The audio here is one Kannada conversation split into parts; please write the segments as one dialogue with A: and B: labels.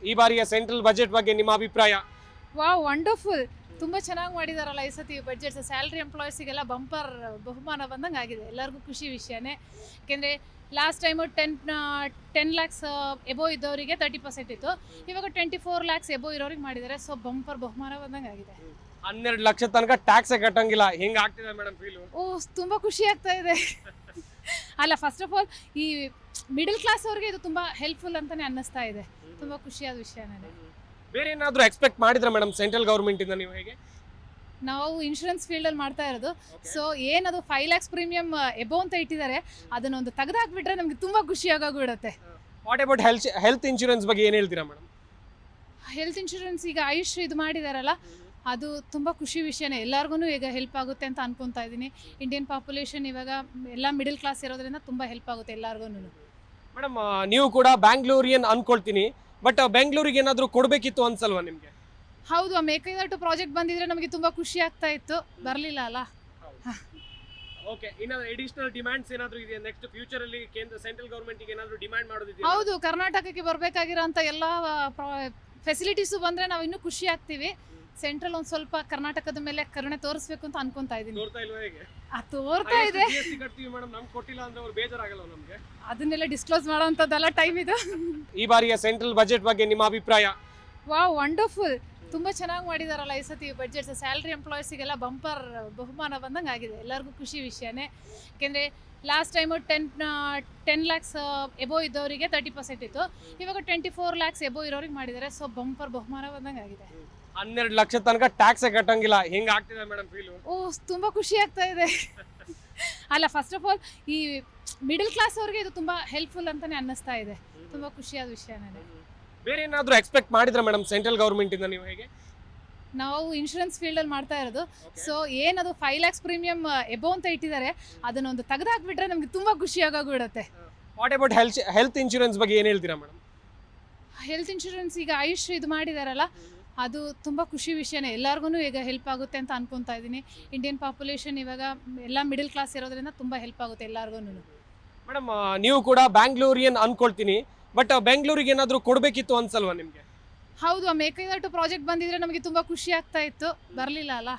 A: ಈ ಬಾರಿಯ ಸೆಂಟ್ರಲ್ ಬಜೆಟ್ ಬಗ್ಗೆ ನಿಮ್ಮ ಅಭಿಪ್ರಾಯ?
B: Wow, wonderful. ತುಂಬ ಚೆನ್ನಾಗಿ ಮಾಡಿದಾರಲ್ಲ ಈ ಸತಿ ಬಜೆಟ್ಸ್. ಸ್ಯಾಲ್ರಿ ಎಂಪ್ಲಾಯೀಸಿಗೆಲ್ಲ ಬಂಪರ್ ಬಹುಮಾನ ಬಂದಂಗೆ ಆಗಿದೆ. ಎಲ್ಲರಿಗೂ ಖುಷಿ ವಿಷಯನೇ. ಯಾಕೆಂದರೆ ಲಾಸ್ಟ್ ಟೈಮು 10 ಲ್ಯಾಕ್ಸ್ ಎಬೋ ಇದ್ದವರಿಗೆ 30% ಇತ್ತು. ಇವಾಗ 24 ಲ್ಯಾಕ್ಸ್ ಎಬೋ ಇರೋರಿಗೆ ಮಾಡಿದ್ದಾರೆ. ಸೊ ಬಂಪರ್ ಬಹುಮಾನ ಬಂದಂಗೆ ಆಗಿದೆ.
A: 12 ಲಕ್ಷ ತನಕ ಟ್ಯಾಕ್ಸ್ ಕಟ್ಟಂಗಿಲ್ಲ. ಹೆಂಗ್ ಆಗ್ತಿದೆ ಮೇಡಮ್ ಫೀಲ್?
B: ತುಂಬ ಖುಷಿ ಆಗ್ತಾ ಇದೆ. ಅಲ್ಲ, ಫಸ್ಟ್ ಆಫ್ ಆಲ್ ಈ ಮಿಡಲ್ ಕ್ಲಾಸ್ ಅವ್ರಿಗೆ ಇದು ತುಂಬ ಹೆಲ್ಪ್ಫುಲ್ ಅಂತಾನೆ ಅನ್ನಿಸ್ತಾ ಇದೆ. ತುಂಬ ಖುಷಿಯಾದ ವಿಷಯನೇ.
A: ಬೇರೆ ಏನಾದರೂ ಎಕ್ಸ್ಪೆಕ್ಟ್ ಮಾಡಿದ್ರೆ ಮೇಡಮ್ ಸೆಂಟ್ರಲ್ ಗವರ್ಮೆಂಟ್ ಇಂದ ನೀವು ಹೇಗೆ?
B: ನಾವು ಇನ್ಶೂರೆನ್ಸ್ ಫೀಲ್ಡಲ್ಲಿ ಮಾಡ್ತಾ ಇರೋದು. ಸೊ ಏನದು 5 ಲ್ಯಾಕ್ಸ್ ಪ್ರೀಮಿಯಂ ಎಬೋ ಅಂತ ಇಟ್ಟಿದ್ದಾರೆ, ಅದನ್ನೊಂದು ತೆಗೆದಾಕ್ಬಿಟ್ರೆ ನಮಗೆ ತುಂಬ ಖುಷಿಯಾಗೋಗ್ಬಿಡುತ್ತೆ.
A: ವಾಟ್ ಅಬೌಟ್ ಹೆಲ್ತ್ ಇನ್ಶೂರೆನ್ಸ್ ಬಗ್ಗೆ ಏನು ಹೇಳ್ತೀರಾ ಮೇಡಮ್?
B: ಹೆಲ್ತ್ ಇನ್ಶೂರೆನ್ಸ್ ಈಗ ಆಯುಷ್ ಇದು ಮಾಡಿದಾರಲ್ಲ, ಅದು ತುಂಬ ಖುಷಿ ವಿಷಯನೇ. ಎಲ್ಲರಿಗೂ ಈಗ ಹೆಲ್ಪ್ ಆಗುತ್ತೆ ಅಂತ ಅನ್ಕೊತಾ ಇದ್ದೀನಿ. ಇಂಡಿಯನ್ ಪಾಪ್ಯುಲೇಷನ್ ಇವಾಗ ಎಲ್ಲ ಮಿಡಲ್ ಕ್ಲಾಸ್ ಇರೋದ್ರಿಂದ ತುಂಬ ಹೆಲ್ಪ್ ಆಗುತ್ತೆ ಎಲ್ಲರಿಗೂ.
A: ಮೇಡಮ್, ನೀವು ಕೂಡ ಬ್ಯಾಂಗ್ಳೂರಿಯನ್ ಅನ್ಕೊಳ್ತೀನಿ, ಬಟ್ ಬೆಂಗಳೂರಿಗೆ ಏನಾದರೂ ಕೊಡಬೇಕಿತ್ತು ಅನ್ಸಲ್ವಾ ನಿಮಗೆ?
B: ಹೌದು, ಆ ಮೇಕೆದಾಟು ಪ್ರಾಜೆಕ್ಟ್ ಬಂದಿದ್ರೆ ನಮಗೆ ತುಂಬ ಖುಷಿ ಆಗ್ತಾ ಇತ್ತು. ಬರಲಿಲ್ಲ ಅಲ್ಲ.
A: ಓಕೆ, ಏನಾದರೂ ಅಡಿಷನಲ್ ಡಿಮ್ಯಾಂಡ್ಸ್ ಏನಾದರೂ ಇದೆಯಾ ನೆಕ್ಸ್ಟ್ ಫ್ಯೂಚರ್ ಅಲ್ಲಿ? ಸೆಂಟ್ರಲ್ ಗವರ್ಮೆಂಟ್ ಗೆ ಏನಾದರೂ ಡಿಮ್ಯಾಂಡ್ ಮಾಡೋದಿದೆಯಾ?
B: ಹೌದು, ಕರ್ನಾಟಕಕ್ಕೆ ಬರಬೇಕಾಗಿರೋಂಥ ಎಲ್ಲ ಫೆಸಿಲಿಟೀಸು ಬಂದರೆ ನಾವು ಇನ್ನೂ ಖುಷಿ ಆಗ್ತೀವಿ. ಸೆಂಟ್ರಲ್ ಒಂದು ಸ್ವಲ್ಪ ಕರ್ನಾಟಕದ ಮೇಲೆ ಕರುಣೆ ತೋರಿಸ್ಬೇಕು ಅಂತ ಅನ್ಕೊಂತಾ ಇದ್ದೀನಿ.
A: ತೋರ್ತಾ ಇಲ್ವಾ ಹೇಗೆ?
B: ತೋರ್ತಾ ಇದೆ.
A: ಕಟ್ತೀವಿ ಮೇಡಮ್, ನಮ್ಗೆ ಕೊಟ್ಟಿಲ್ಲ ಅಂದ್ರೆ ಅವ್ರು ಬೇಜಾರಾಗಲ್ಲ ನಮಗೆ?
B: ಅದನ್ನೆಲ್ಲ ಡಿಸ್ಕ್ಲೋಸ್ ಮಾಡೋಂಥದ್ದೆಲ್ಲ ಟೈಮ್ ಇದು.
A: ಈ ಬಾರಿಯ ಸೆಂಟ್ರಲ್ ಬಜೆಟ್ ಬಗ್ಗೆ ನಿಮ್ಮ ಅಭಿಪ್ರಾಯ?
B: Wow, wonderful. ತುಂಬ ಚೆನ್ನಾಗಿ ಮಾಡಿದಾರಲ್ಲ ಈ ಸತಿ ಬಜೆಟ್ಸ್. ಸ್ಯಾಲ್ರಿ ಎಂಪ್ಲಾಯೀಸಿಗೆಲ್ಲ ಬಂಪರ್ ಬಹುಮಾನ ಬಂದಂಗೆ ಆಗಿದೆ. ಎಲ್ಲರಿಗೂ ಖುಷಿ ವಿಷಯನೇ. ಯಾಕೆಂದರೆ ಲಾಸ್ಟ್ ಟೈಮು 10 ಲ್ಯಾಕ್ಸ್ ಎಬೋ ಇದ್ದವರಿಗೆ 30% ಇತ್ತು. ಇವಾಗ 24 ಲ್ಯಾಕ್ಸ್ ಎಬೋ ಇರೋರಿಗೆ ಮಾಡಿದ್ದಾರೆ. ಸೊ ಬಂಪರ್ ಬಹುಮಾನ ಬಂದಂಗೆ ಆಗಿದೆ.
A: 12 ಲಕ್ಷ ತನಕ ಟ್ಯಾಕ್ಸ್ ಕಟ್ಟಂಗಿಲ್ಲ. ಹೆಂಗ್ ಆಗ್ತಿದೆ ಮೇಡಮ್ ಫೀಲ್?
B: ತುಂಬ ಖುಷಿ ಆಗ್ತಾ ಇದೆ. ಅಲ್ಲ, ಫಸ್ಟ್ ಆಫ್ ಆಲ್ ಈ ಮಿಡಲ್ ಕ್ಲಾಸ್ ಅವ್ರಿಗೆ ಇದು ತುಂಬ ಹೆಲ್ಪ್ಫುಲ್ ಅಂತಾನೆ ಅನ್ನಿಸ್ತಾ ಇದೆ. ತುಂಬ ಖುಷಿಯಾದ ವಿಷಯನೇ.
A: ಬೇರೆ ಏನಾದರೂ ಎಕ್ಸ್ಪೆಕ್ಟ್ ಮಾಡಿದ್ರೆ ಮೇಡಮ್ ಸೆಂಟ್ರಲ್ ಗವರ್ಮೆಂಟ್ ಇಂದ ನೀವು ಹೇಗೆ?
B: ನಾವು ಇನ್ಶೂರೆನ್ಸ್ ಫೀಲ್ಡಲ್ಲಿ ಮಾಡ್ತಾ ಇರೋದು. ಸೊ ಏನದು 5 ಲ್ಯಾಕ್ಸ್ ಪ್ರೀಮಿಯಂ ಎಬೋ ಅಂತ ಇಟ್ಟಿದ್ದಾರೆ, ಅದನ್ನೊಂದು ತೆಗೆದಾಕ್ಬಿಟ್ರೆ ನಮಗೆ ತುಂಬ ಖುಷಿಯಾಗೋಗ್ಬಿಡುತ್ತೆ.
A: ವಾಟ್ ಅಬೌಟ್ ಹೆಲ್ತ್ ಇನ್ಶೂರೆನ್ಸ್ ಬಗ್ಗೆ ಏನು ಹೇಳ್ತೀರಾ ಮೇಡಮ್?
B: ಹೆಲ್ತ್ ಇನ್ಶೂರೆನ್ಸ್ ಈಗ ಆಯುಷ್ ಇದು ಮಾಡಿದಾರಲ್ಲ, ಅದು ತುಂಬ ಖುಷಿ ವಿಷಯನೇ. ಎಲ್ಲರಿಗೂ ಈಗ ಹೆಲ್ಪ್ ಆಗುತ್ತೆ ಅಂತ ಅನ್ಕೊತಾ ಇದ್ದೀನಿ. ಇಂಡಿಯನ್ ಪಾಪ್ಯುಲೇಷನ್ ಇವಾಗ ಎಲ್ಲ ಮಿಡಲ್ ಕ್ಲಾಸ್ ಇರೋದ್ರಿಂದ ತುಂಬ ಹೆಲ್ಪ್ ಆಗುತ್ತೆ ಎಲ್ಲರಿಗೂ.
A: ಮೇಡಮ್, ನೀವು ಕೂಡ ಬ್ಯಾಂಗ್ಳೂರಿಯನ್ ಅನ್ಕೊಳ್ತೀನಿ, ಬಟ್ ಬೆಂಗಳೂರಿಗೆ ಏನಾದರೂ ಕೊಡಬೇಕಿತ್ತು ಅನ್ಸಲ್ವಾ ನಿಮಗೆ?
B: ಹೌದು, ಆ ಮೇಕೆದಾಟು ಪ್ರಾಜೆಕ್ಟ್ ಬಂದಿದ್ರೆ ನಮಗೆ ತುಂಬ ಖುಷಿ ಆಗ್ತಾ ಇತ್ತು. ಬರಲಿಲ್ಲ ಅಲ್ಲ.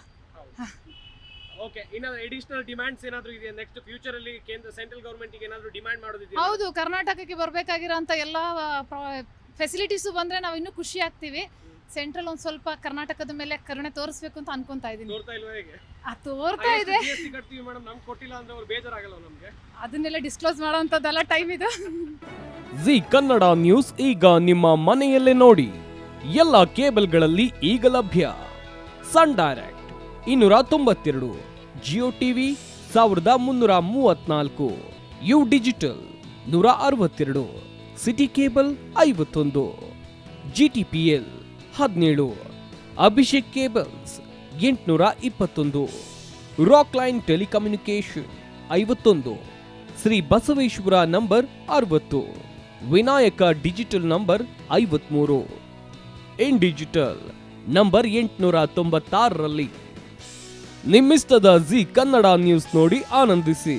A: ಓಕೆ, ಏನಾದರೂ ಅಡಿಷನಲ್ ಡಿಮ್ಯಾಂಡ್ಸ್ ಏನಾದರೂ ಇದೆಯಾ ನೆಕ್ಸ್ಟ್ ಫ್ಯೂಚರ್ ಅಲ್ಲಿ? ಸೆಂಟ್ರಲ್ ಗವರ್ಮೆಂಟ್ ಗೆ ಏನಾದರೂ ಡಿಮ್ಯಾಂಡ್ ಮಾಡೋದಿದೆಯಾ?
B: ಹೌದು, ಕರ್ನಾಟಕಕ್ಕೆ ಬರಬೇಕಾಗಿರೋಂಥ ಎಲ್ಲ ಫೆಸಿಲಿಟೀಸು ಬಂದರೆ ನಾವು ಇನ್ನೂ ಖುಷಿ ಆಗ್ತೀವಿ. ಸೆಂಟ್ರಲ್ ಒಂದು ಸ್ವಲ್ಪ ಕರ್ನಾಟಕದ ಮೇಲೆ ಕರುಣೆ ತೋರಿಸ್ಬೇಕು ಅಂತ ಅನ್ಕೊಂತಾ ಇದ್ದೀನಿ.
A: ತೋರ್ತಾ ಇಲ್ವಾ ಹೇಗೆ?
B: ತೋರ್ತಾ ಇದೆ.
A: ಕಟ್ತೀವಿ ಮೇಡಮ್, ನಮ್ಗೆ ಕೊಟ್ಟಿಲ್ಲ ಅಂದ್ರೆ ಅವ್ರು ಬೇಜಾರಾಗಲ್ಲ ನಮಗೆ?
B: ಅದನ್ನೆಲ್ಲ ಡಿಸ್ಕ್ಲೋಸ್ ಮಾಡೋಂಥದ್ದೆಲ್ಲ ಟೈಮ್ ಇದು.
C: ಜಿ ಕನ್ನಡ ನ್ಯೂಸ್ ಈಗ ನಿಮ್ಮ ಮನೆಯಲ್ಲೇ ನೋಡಿ. ಎಲ್ಲ ಕೇಬಲ್ಗಳಲ್ಲಿ ಈಗ ಲಭ್ಯ. Sun Direct 292, Jio TV 1334, U digital 162, City Cable 51, GTPL 17, Abhishek cables 821, Rockline telecommunication 51, Shri Basaveshwara number 60, Vinayaka digital number 53, in digital number 896ರಲ್ಲಿ. ನಿಮ್ಮಿಸ್ತದ ಜಿ ಕನ್ನಡ ನ್ಯೂಸ್ ನೋಡಿ ಆನಂದಿಸಿ.